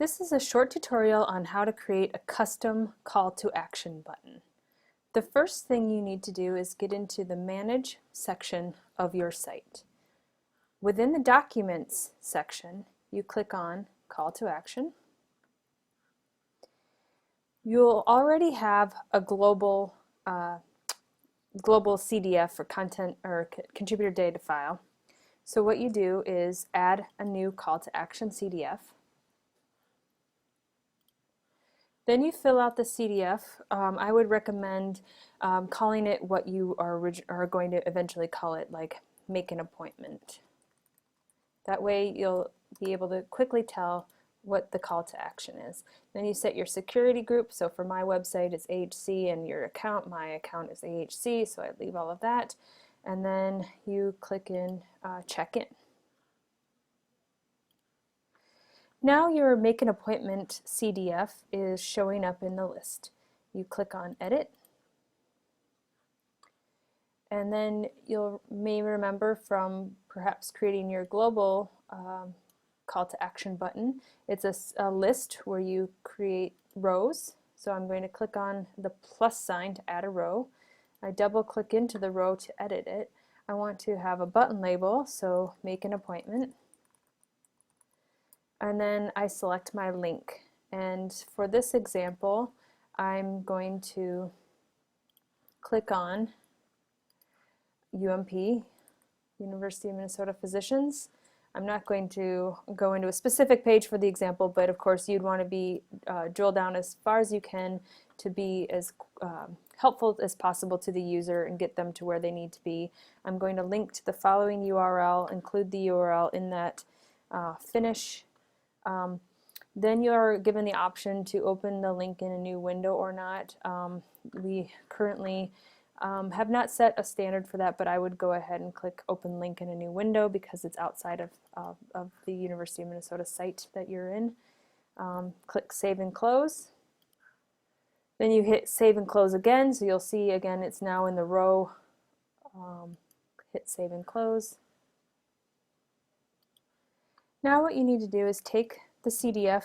This is a short tutorial on how to create a custom call to action button. The first thing you need to do is get into the Manage section of your site. Within the Documents section, you click on Call to Action. You'll already have a global CDF or content or contributor data file. So what you do is add a new call to action CDF. Then you fill out the CDF. I would recommend calling it what you are going to eventually call it, like make an appointment. That way you'll be able to quickly tell what the call to action is. Then you set your security group. So for my website it's AHC, and your account, my account is AHC, so I leave all of that. And then you click in check in. Now your Make an Appointment CDF is showing up in the list. You click on Edit, and then you may remember from perhaps creating your global call to action button, it's a list where you create rows. So I'm going to click on the plus sign to add a row. I double click into the row to edit it. I want to have a button label, so Make an Appointment. And then I select my link, and for this example I'm going to click on UMP, University of Minnesota Physicians. I'm not going to go into a specific page for the example, but of course you'd want to be drill down as far as you can to be as helpful as possible to the user and get them to where they need to be. I'm going to link to the following URL, include the URL in that finish. Then you're given the option to open the link in a new window or not. We currently have not set a standard for that, but I would go ahead and click Open Link in a New Window because it's outside of the University of Minnesota site that you're in. Click Save and Close. Then you hit Save and Close again, so you'll see again it's now in the row. Hit Save and Close. Now what you need to do is take the CDF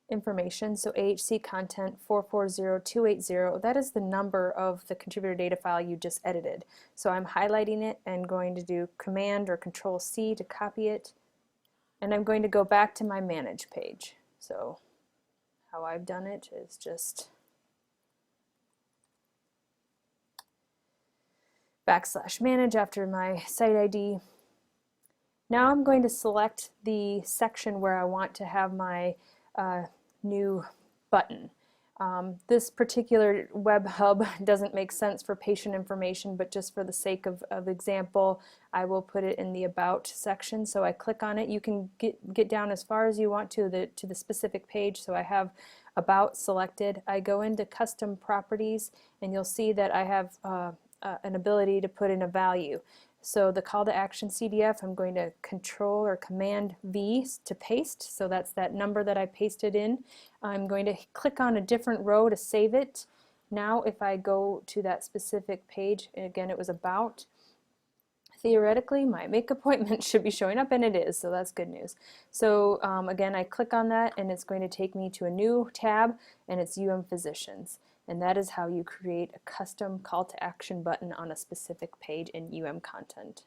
information, so AHC content 440280, that is the number of the contributor data file you just edited. So I'm highlighting it and going to do Command or Control C to copy it, and I'm going to go back to my Manage page. So how I've done it is just \manage after my site ID. Now I'm going to select the section where I want to have my new button. This particular web hub doesn't make sense for patient information, but just for the sake of example, I will put it in the About section. So I click on it. You can get down as far as you want to the specific page. So I have About selected. I go into Custom Properties, and you'll see that I have an ability to put in a value. So the call to action CDF, I'm going to Control or Command V to paste. So that's that number that I pasted in. I'm going to click on a different row to save it. Now if I go to that specific page, and again it was About, theoretically my Make Appointment should be showing up, and it is, so that's good news. So again I click on that, and it's going to take me to a new tab, and it's Physicians. And that is how you create a custom call to action button on a specific page in UM content.